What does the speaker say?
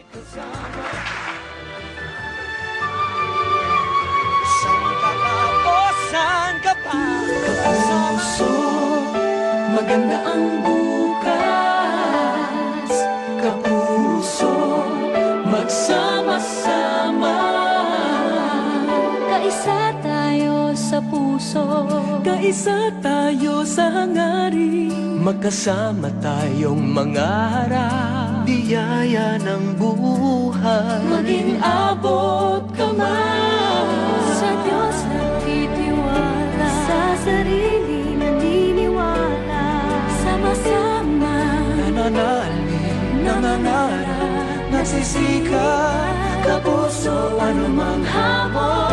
Saan ka pa? O saan ka pa? Kapuso, maganda ang bukas. Kapuso, magsama-sama. Kaisa tayo sa puso, Kaisa tayo sa hangarin. Magkasama tayong mangarap, biyaya ng buhay. Maging abot kamay. sa Diyos nagtitiwala, sa sarili naniniwala. Sama-sama, Nananalig, nangangarap, nagsisikap, kapuso, anumang hamon.